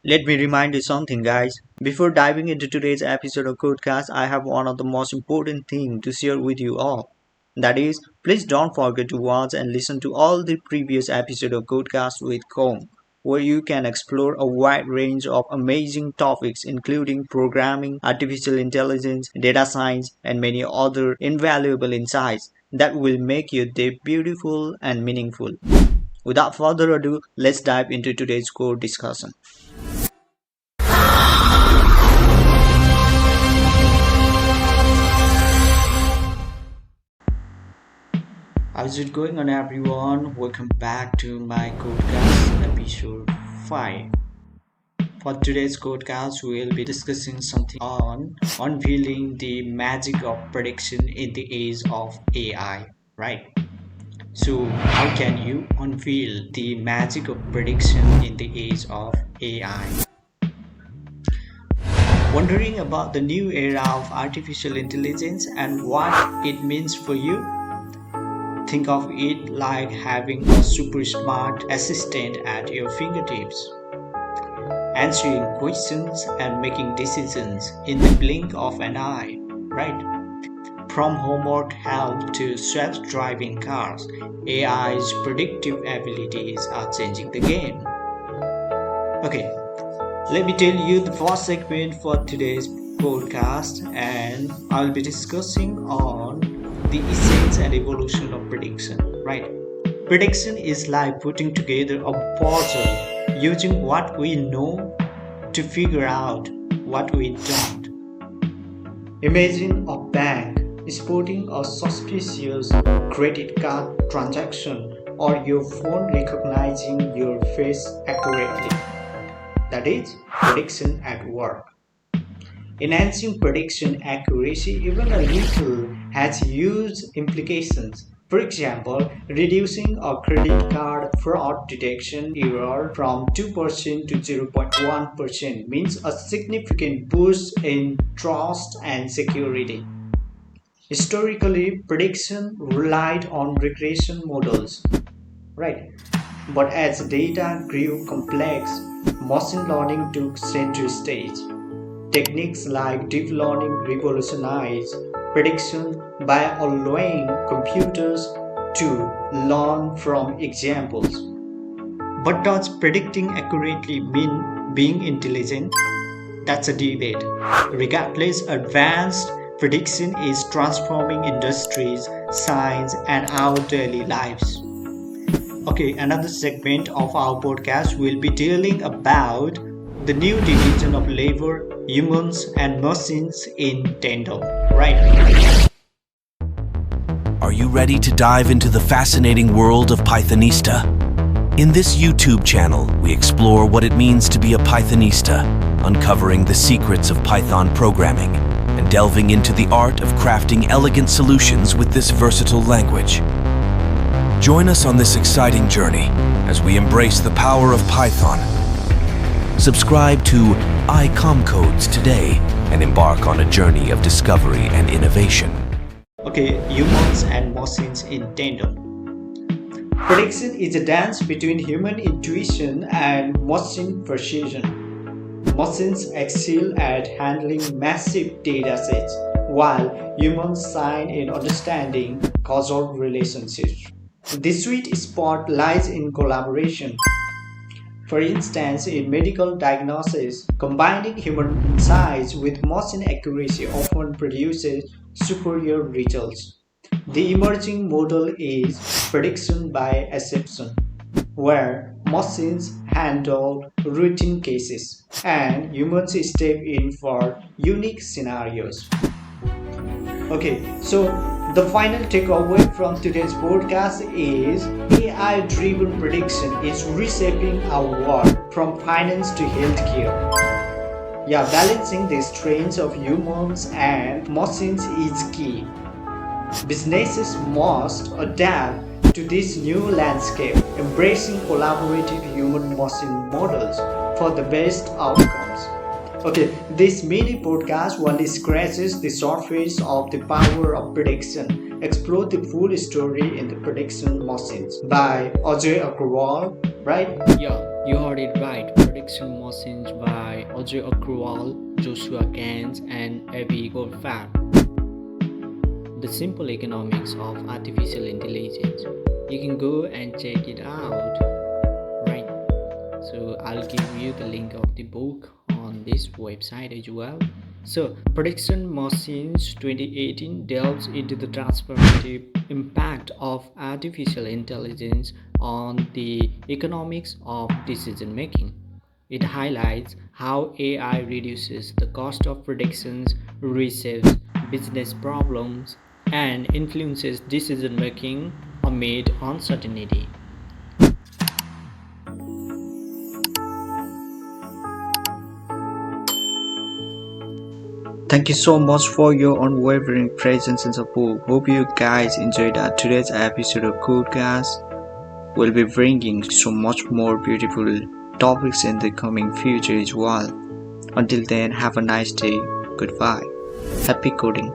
Let me remind you something, guys. Before diving into today's episode of Codecast, I have one of the most important things to share with you all. That is, please don't forget to watch and listen to all the previous episodes of Codecast with Com, where you can explore a wide range of amazing topics, including programming, artificial intelligence, data science, and many other invaluable insights that will make your day beautiful and meaningful. Without further ado, let's dive into today's core discussion. How's it going on, everyone? Welcome back to my podcast episode 5. For today's podcast, we'll be discussing something on unveiling the magic of prediction in the age of AI, right? So, how can you unveil the magic of prediction in the age of AI? Wondering about the new era of artificial intelligence and what it means for you? Think of it like having a super smart assistant at your fingertips, answering questions and making decisions in the blink of an eye, right? From homework help to self-driving cars, AI's predictive abilities are changing the game. Okay, let me tell you the first segment for today's podcast, and I'll be discussing on the essence and evolution of prediction, right? Prediction is like putting together a puzzle using what we know to figure out what we don't. Imagine a bank spotting a suspicious credit card transaction or your phone recognizing your face accurately. That is prediction at work. Enhancing prediction accuracy even a little has huge implications. For example, reducing a credit card fraud detection error from 2% to 0.1% means a significant boost in trust and security. Historically, prediction relied on regression models, right? But as data grew complex, machine learning took center stage. Techniques like deep learning revolutionize prediction by allowing computers to learn from examples. But does predicting accurately mean being intelligent? That's a debate. Regardless, advanced prediction is transforming industries, science, and our daily lives. Okay, another segment of our podcast will be dealing about the new division of labor, humans and machines in tandem, right? Are you ready to dive into the fascinating world of Pythonista? In this YouTube channel, we explore what it means to be a Pythonista, uncovering the secrets of Python programming, and delving into the art of crafting elegant solutions with this versatile language. Join us on this exciting journey as we embrace the power of Python. Subscribe to ikhomkodes today and embark on a journey of discovery and innovation. Okay, humans and machines in tandem. Prediction is a dance between human intuition and machine precision. Machines excel at handling massive data sets, while humans shine in understanding causal relationships. The sweet spot lies in collaboration. For instance, in medical diagnosis, combining human insights with machine accuracy often produces superior results. The emerging model is prediction by exception, where machines handle routine cases and humans step in for unique scenarios. Okay, so the final takeaway from today's podcast is AI-driven prediction is reshaping our world from finance to healthcare. Yeah, balancing the strengths of humans and machines is key. Businesses must adapt to this new landscape, embracing collaborative human-machine models for the best outcomes. Okay, this mini podcast only scratches the surface of the power of prediction. Explore the full story in the Prediction Machines by Ajay Agrawal, right? Yeah, you heard it right. Prediction Machines by Audrey Agrawal, Joshua Gans, and Abby Goldfarb. The Simple Economics of Artificial Intelligence. You can go and check it out, right? So I'll give you the link of the book on this website as well. So Prediction Machines 2018 delves into the transformative impact of artificial intelligence on the economics of decision making. It highlights how AI reduces the cost of predictions, reshapes business problems, and influences decision making amid uncertainty. Thank you so much for your unwavering presence and support. Hope you guys enjoyed today's episode of Codecast. We'll be bringing so much more beautiful topics in the coming future as well. Until then, have a nice day. Goodbye. Happy coding.